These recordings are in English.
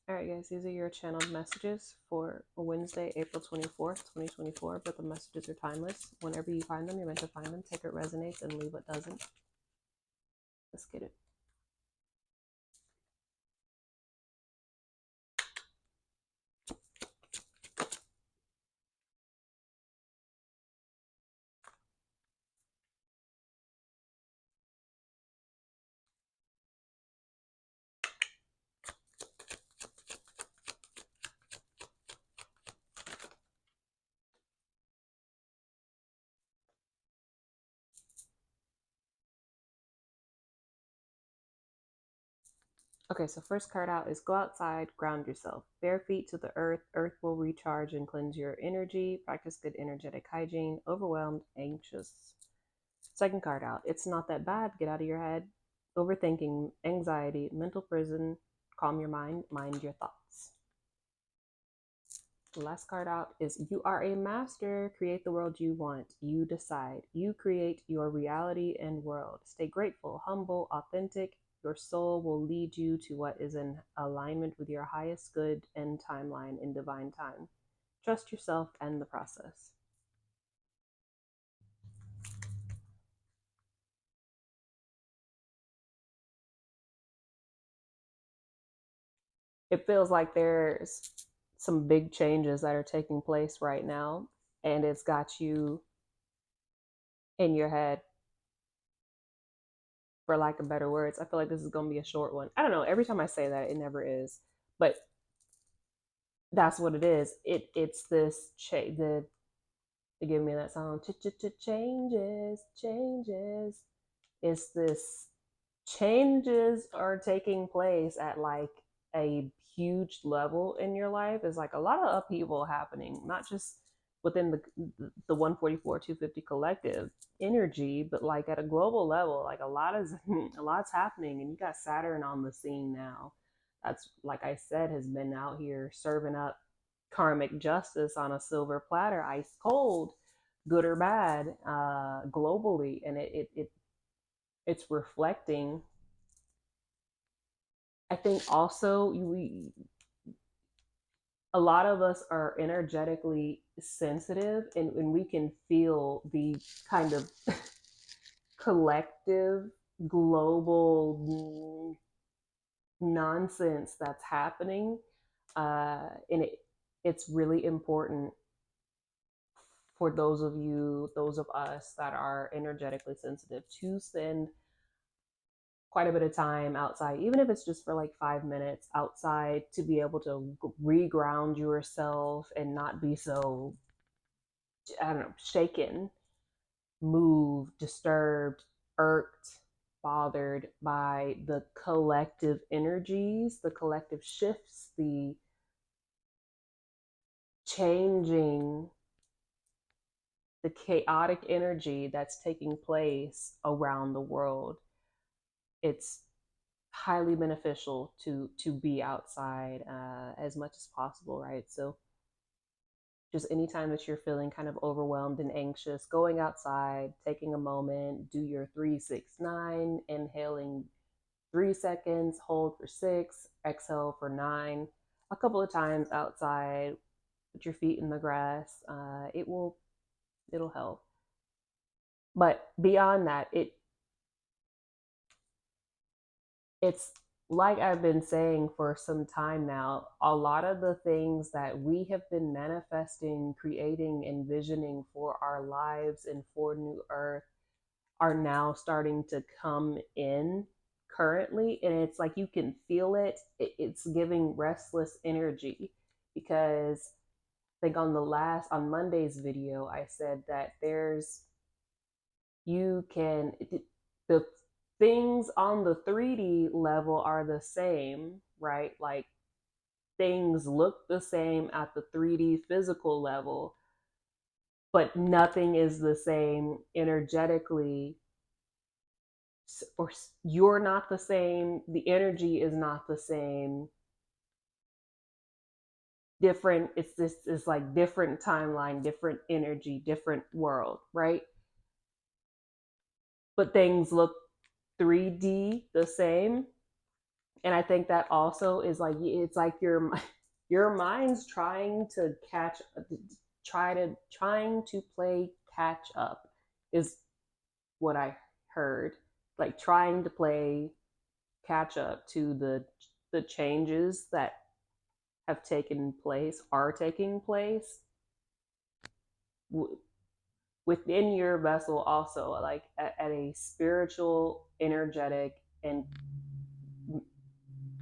All right, guys, these are your channeled messages for Wednesday, April 24th, 2024. But the messages are timeless. Whenever you find them, you're meant to find them. Take what resonates and leave what doesn't. Let's get it. Okay, so first card out is go outside, ground yourself. Bare feet to the earth. Earth will recharge and cleanse your energy. Practice good energetic hygiene. Overwhelmed, anxious. Second card out. It's not that bad. Get out of your head. Overthinking, anxiety, mental prison. Calm your mind. Mind your thoughts. The last card out is you are a master. Create the world you want. You decide. You create your reality and world. Stay grateful, humble, authentic. Your soul will lead you to what is in alignment with your highest good and timeline in divine time. Trust yourself and the process. It feels like there's some big changes that are taking place right now, and it's got you in your head, for lack of better words. I feel like this is going to be a short one. I don't know. Every time I say that, it never is. But that's what it is. It's this the give me that song. Changes, changes. It's this changes are taking place at like a huge level in your life. It's like a lot of upheaval happening, not just within the 144 250 collective energy, but like at a global level. Like a lot's happening, and you got Saturn on the scene now. That's, like I said, has been out here serving up karmic justice on a silver platter, ice cold, good or bad, globally, and it's reflecting. I think also a lot of us are energetically sensitive, and we can feel the kind of collective global nonsense that's happening, and it's really important for those of us that are energetically sensitive, to spend quite a bit of time outside, even if it's just for like 5 minutes outside, to be able to reground yourself and not be so, I don't know, shaken, moved, disturbed, irked, bothered by the collective energies, the collective shifts, the changing, the chaotic energy that's taking place around the world. It's highly beneficial to be outside as much as possible, right? So just anytime that you're feeling kind of overwhelmed and anxious, going outside, taking a moment, do your 3-6-9, inhaling 3 seconds, hold for 6, exhale for 9, a couple of times outside, put your feet in the grass. It'll help. But beyond that, it's like I've been saying for some time now, a lot of the things that we have been manifesting, creating, envisioning for our lives and for New Earth are now starting to come in currently. And it's like you can feel it. It's giving restless energy, because I think on Monday's video, I said that the things on the 3D level are the same, right? Like things look the same at the 3D physical level, but nothing is the same energetically. Or you're not the same, the energy is not the same. Different, it's like different timeline, different energy, different world, right? But things look 3D the same. And I think that also is like, it's like your mind's trying to trying to play catch up is what I heard. Like trying to play catch up to the changes that have taken place, are taking place w- within your vessel, also like at a spiritual, energetic, and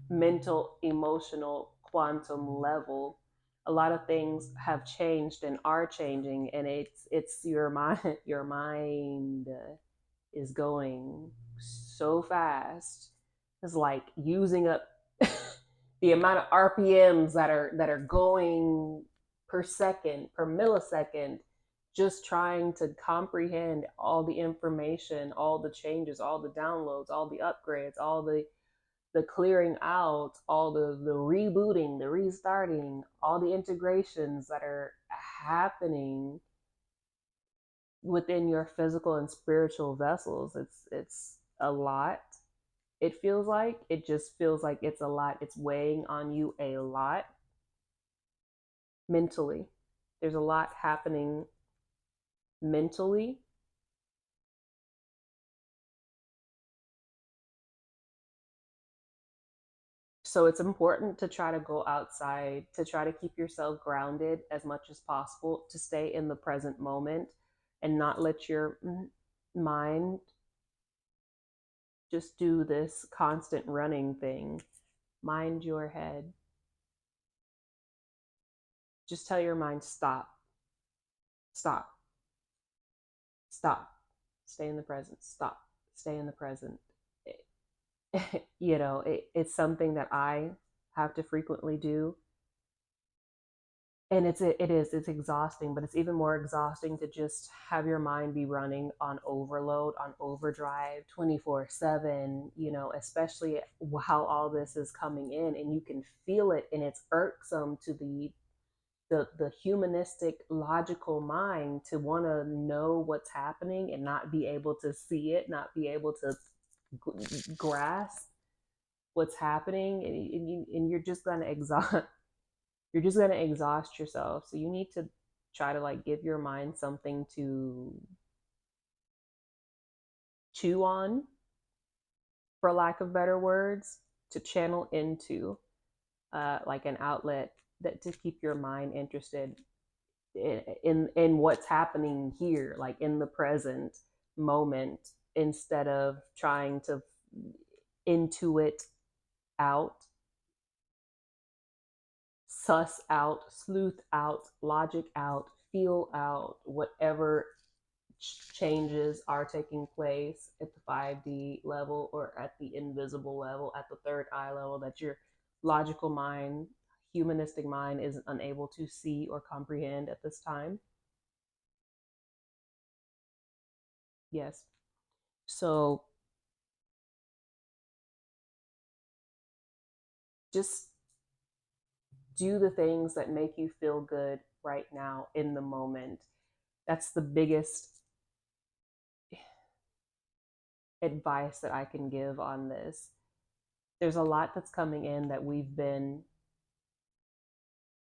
mental, emotional, quantum level. A lot of things have changed and are changing, and it's your mind. Your mind is going so fast. It's like using up the amount of RPMs that are going per second, per millisecond, just trying to comprehend all the information, all the changes, all the downloads, all the upgrades, all the clearing out, all the rebooting, the restarting, all the integrations that are happening within your physical and spiritual vessels. It's a lot. It feels like it just feels like it's a lot. It's weighing on you a lot mentally. There's a lot happening mentally. So it's important to try to go outside, to try to keep yourself grounded as much as possible, to stay in the present moment and not let your mind just do this constant running thing. Mind your head. Just tell your mind, stop, stop, stop, stay in the present, stop, stay in the present. It's something that I have to frequently do, and it's exhausting, but it's even more exhausting to just have your mind be running on overload, on overdrive, 24/7, especially how all this is coming in and you can feel it, and it's irksome to the humanistic logical mind to want to know what's happening and not be able to see it, not be able to grasp what's happening, and you're just going to exhaust yourself. So you need to try to like give your mind something to chew on, for lack of better words, to channel into, like an outlet that to keep your mind interested in what's happening here, like in the present moment, instead of trying to intuit out, suss out, sleuth out, logic out, feel out whatever changes are taking place at the 5D level or at the invisible level, at the third eye level, that your logical mind, humanistic mind, is unable to see or comprehend at this time. Yes. So just do the things that make you feel good right now in the moment. That's the biggest advice that I can give on this. There's a lot that's coming in that we've been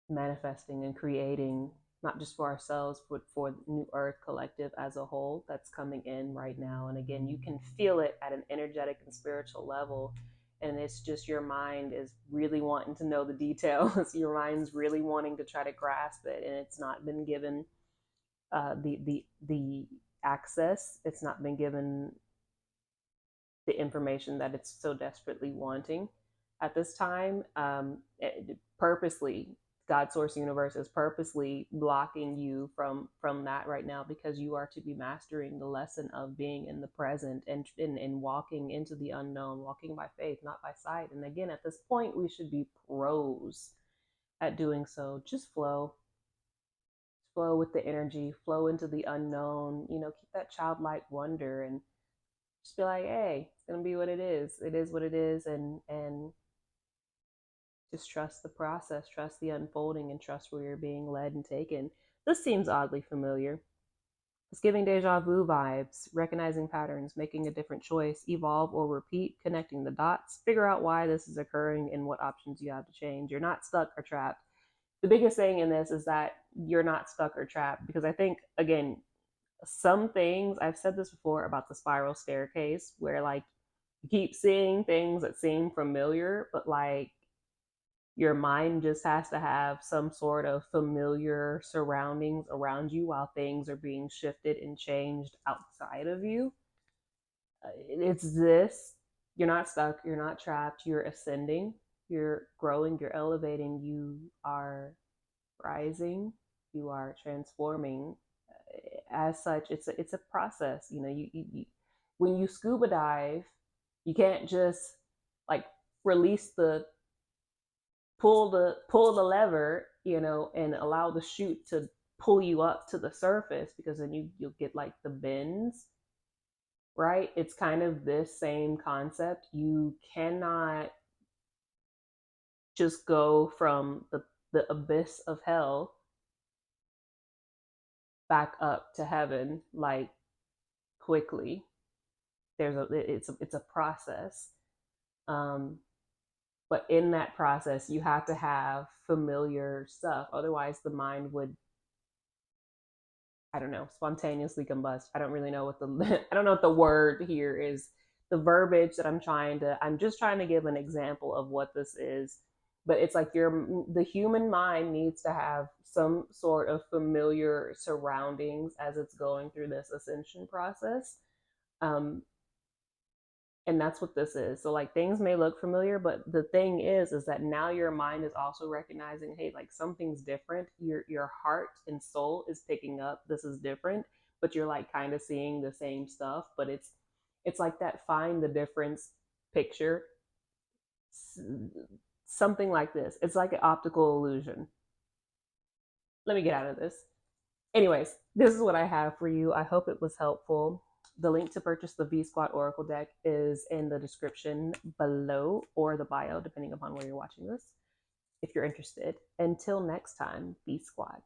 manifesting and creating, not just for ourselves, but for New Earth Collective as a whole, that's coming in right now. And again, you can feel it at an energetic and spiritual level. And it's just your mind is really wanting to know the details. Your mind's really wanting to try to grasp it, and it's not been given the access. It's not been given the information that it's so desperately wanting at this time. Purposely, God Source Universe is purposely blocking you from that right now, because you are to be mastering the lesson of being in the present, and walking into the unknown, walking by faith, not by sight. And again, at this point, we should be pros at doing so. Just flow with the energy, flow into the unknown. Keep that childlike wonder, and just be like, hey, it's gonna be what it is. It is what it is, and just trust the process, trust the unfolding, and trust where you're being led and taken. This seems oddly familiar. It's giving deja vu vibes, recognizing patterns, making a different choice, evolve or repeat, connecting the dots, figure out why this is occurring and what options you have to change. You're not stuck or trapped. The biggest thing in this is that you're not stuck or trapped, because I think, again, some things, I've said this before about the spiral staircase, where like you keep seeing things that seem familiar, but like your mind just has to have some sort of familiar surroundings around you while things are being shifted and changed outside of you. It's this. You're not stuck, you're not trapped, you're ascending, you're growing, you're elevating, you are rising, you are transforming. As such, it's a process. You know, you when you scuba dive, you can't just like release the pull the lever, you know, and allow the chute to pull you up to the surface, because then you'll get like the bends, right? It's kind of this same concept. You cannot just go from the abyss of hell back up to heaven like quickly. It's a process. Um, but in that process, you have to have familiar stuff. Otherwise, the mind would, I don't know, spontaneously combust. I don't really know what the I don't know what the word here is. The verbiage that I'm just trying to give an example of what this is. But it's like the human mind needs to have some sort of familiar surroundings as it's going through this ascension process. Um, and that's what this is. So like things may look familiar, but the thing is that now your mind is also recognizing, hey, like something's different. Your heart and soul is picking up this is different, but you're like kind of seeing the same stuff. But it's like that find the difference picture. Something like this. It's like an optical illusion. Let me get out of this. Anyways, this is what I have for you. I hope it was helpful. The link to purchase the V Squad Oracle deck is in the description below, or the bio, depending upon where you're watching this, if you're interested. Until next time, V Squad.